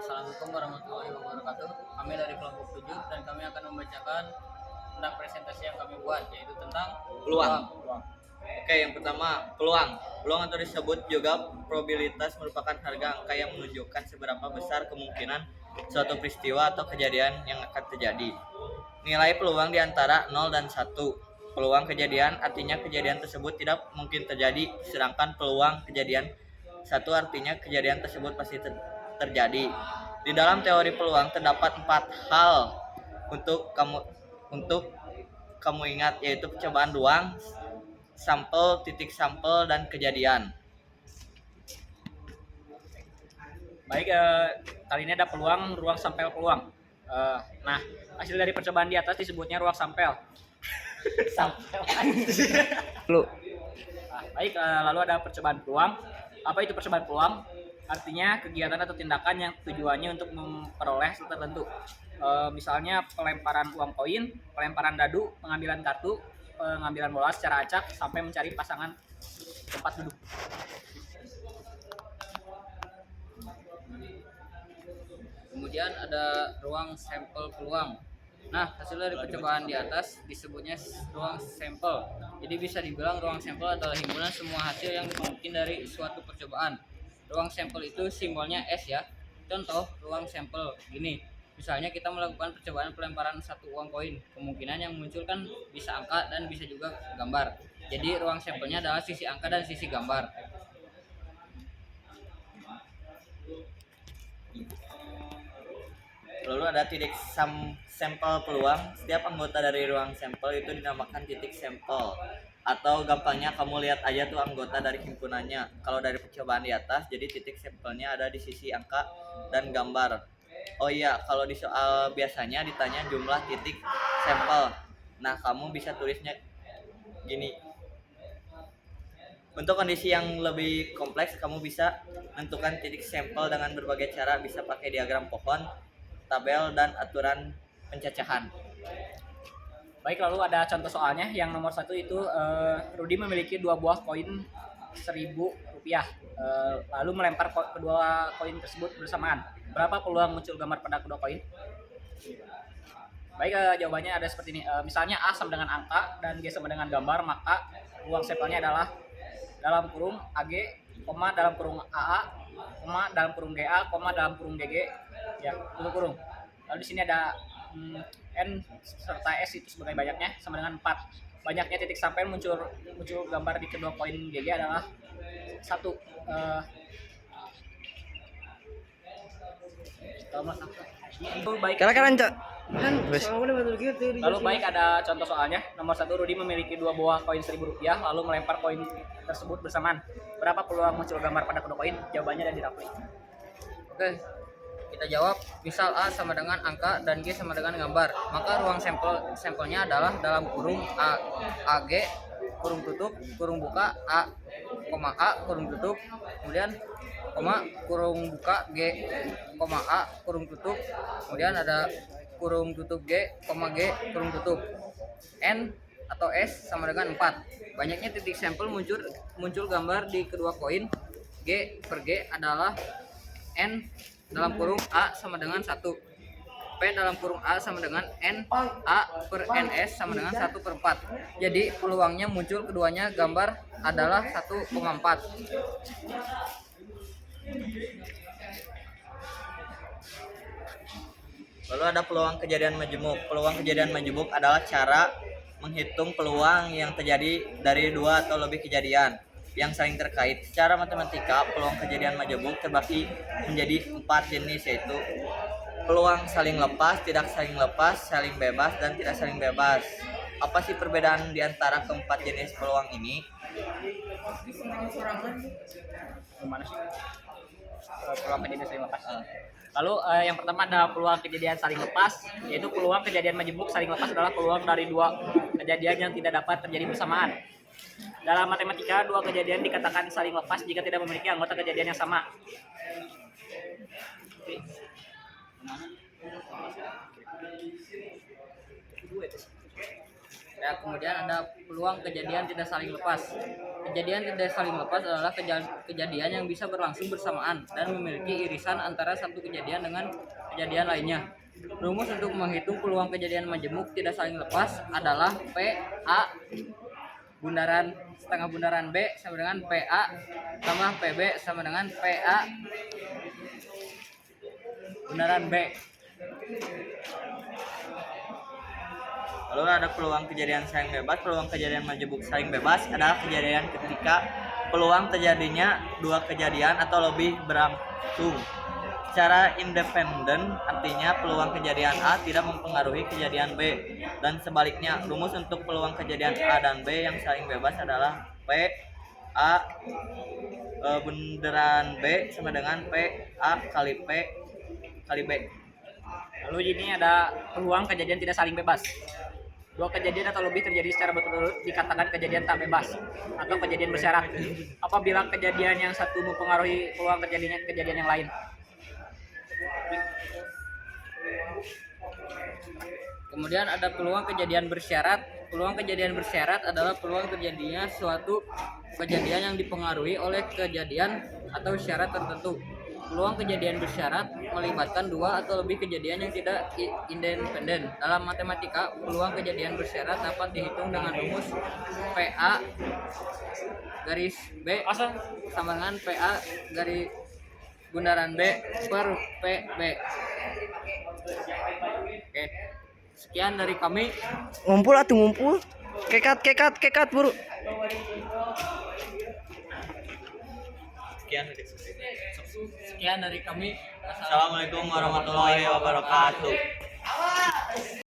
Assalamualaikum warahmatullahi wabarakatuh. Kami dari kelompok 7 dan kami akan membacakan tentang presentasi yang kami buat, yaitu tentang peluang. Oke, yang pertama peluang. Peluang atau disebut juga probabilitas merupakan harga angka yang menunjukkan seberapa besar kemungkinan suatu peristiwa atau kejadian yang akan terjadi. Nilai peluang di antara 0 dan 1. Peluang kejadian artinya kejadian tersebut tidak mungkin terjadi, sedangkan peluang kejadian 1 artinya kejadian tersebut pasti terjadi. Di dalam teori peluang terdapat 4 hal untuk kamu ingat, yaitu percobaan ruang, sampel, titik sampel, dan kejadian. Baik, kali ini ada peluang, ruang, sampel, peluang. Nah, hasil dari percobaan di atas disebutnya ruang sampel. Sampel. Baik, lalu ada percobaan peluang. Apa itu percobaan peluang? Artinya kegiatan atau tindakan yang tujuannya untuk memperoleh hasil tertentu. Misalnya pelemparan uang koin, pelemparan dadu, pengambilan kartu, pengambilan bola secara acak sampai mencari pasangan tempat duduk. Kemudian ada ruang sampel peluang. Nah, hasil dari percobaan di atas disebutnya ruang sampel. Jadi bisa dibilang ruang sampel adalah himpunan semua hasil yang mungkin dari suatu percobaan. Ruang sampel itu simbolnya S ya. Contoh ruang sampel gini. Misalnya kita melakukan percobaan pelemparan satu uang koin. Kemungkinan yang muncul kan bisa angka dan bisa juga gambar. Jadi ruang sampelnya adalah sisi angka dan sisi gambar. Lalu ada titik sampel peluang. Setiap anggota dari ruang sampel itu dinamakan titik sampel. Atau gampangnya kamu lihat aja tuh anggota dari himpunannya. Kalau dari percobaan di atas, jadi titik sampelnya ada di sisi angka dan gambar. Oh iya, kalau di soal biasanya ditanya jumlah titik sampel. Nah, kamu bisa tulisnya gini. Untuk kondisi yang lebih kompleks, kamu bisa menentukan titik sampel dengan berbagai cara. Bisa pakai diagram pohon, tabel, dan aturan pencacahan. Baik, lalu ada contoh soalnya. Yang nomor 1 itu Rudi memiliki 2 buah koin Rp1.000, lalu melempar kedua koin tersebut bersamaan. Berapa peluang muncul gambar pada kedua koin? Baik, jawabannya ada seperti ini. Misalnya A sama dengan angka dan G sama dengan gambar, maka ruang sampelnya adalah dalam kurung AG, koma dalam kurung AA, koma dalam kurung GA, koma dalam kurung GG, ya, tutup kurung. Lalu di sini ada N serta S itu sebagai banyaknya sama dengan 4. Banyaknya titik sampel muncul gambar di kedua koin GG adalah 1. Baik. Lalu baik, ada contoh soalnya. Nomor 1, Rudi memiliki 2 buah koin Rp1.000 lalu melempar koin tersebut bersamaan. Berapa peluang muncul gambar pada kedua koin? Jawabannya ada di Rafli. Oke, kita jawab. Misal A sama dengan angka dan G sama dengan gambar, maka ruang sampelnya adalah dalam kurung AG kurung tutup kurung buka A, kurung tutup, kemudian koma kurung buka G, koma A kurung tutup, kemudian ada kurung tutup G, koma G kurung tutup. N atau S sama dengan 4. Banyaknya titik sampel muncul gambar di kedua koin. G per G adalah N dalam kurung A sama dengan 1. P dalam kurung A sama dengan N A per NS sama dengan 1/4. Jadi peluangnya muncul keduanya gambar adalah 1,4. Lalu ada peluang kejadian majemuk. Peluang kejadian majemuk adalah cara menghitung peluang yang terjadi dari 2 atau lebih kejadian yang saling terkait. Secara matematika, peluang kejadian majemuk terbagi menjadi 4 jenis, yaitu peluang saling lepas, tidak saling lepas, saling bebas, dan tidak saling bebas. Apa sih perbedaan di antara keempat jenis peluang ini? Gimana sih? Peluang kejadian saling lepas. Lalu yang pertama ada peluang kejadian saling lepas, yaitu peluang kejadian majemuk saling lepas adalah peluang dari 2 kejadian yang tidak dapat terjadi bersamaan. Dalam matematika, 2 kejadian dikatakan saling lepas jika tidak memiliki anggota kejadian yang sama. Ya, kemudian ada peluang kejadian tidak saling lepas, Kejadian tidak saling lepas adalah kejadian yang bisa berlangsung bersamaan dan memiliki irisan antara satu kejadian dengan kejadian lainnya. Rumus untuk menghitung peluang kejadian majemuk tidak saling lepas adalah PA bundaran setengah bundaran B sama dengan PA tambah PB sama dengan PA bundaran B. Lalu ada peluang kejadian saling bebas. Peluang kejadian majemuk saling bebas adalah kejadian ketika peluang terjadinya dua kejadian atau lebih berlangsung secara independen, artinya peluang kejadian A tidak mempengaruhi kejadian B, dan sebaliknya. Rumus untuk peluang kejadian A dan B yang saling bebas adalah P A bundaran B sama dengan P A kali P kali B. Lalu ini ada peluang kejadian tidak saling bebas. Dua kejadian atau lebih terjadi secara berturut-turut dikatakan kejadian tak bebas atau kejadian bersyarat apabila kejadian yang satu mempengaruhi peluang terjadinya kejadian yang lain. Kemudian ada peluang kejadian bersyarat. Peluang kejadian bersyarat adalah peluang terjadinya suatu kejadian yang dipengaruhi oleh kejadian atau syarat tertentu. Peluang kejadian bersyarat melibatkan dua atau lebih kejadian yang tidak independen. Dalam matematika, peluang kejadian bersyarat dapat dihitung dengan rumus PA garis B sama dengan PA garis bundaran B per PB. Oke. Sekian dari kami. Ngumpul atuh ngumpul. Kekat buru. Sekian dari kami. Assalamualaikum warahmatullahi wabarakatuh.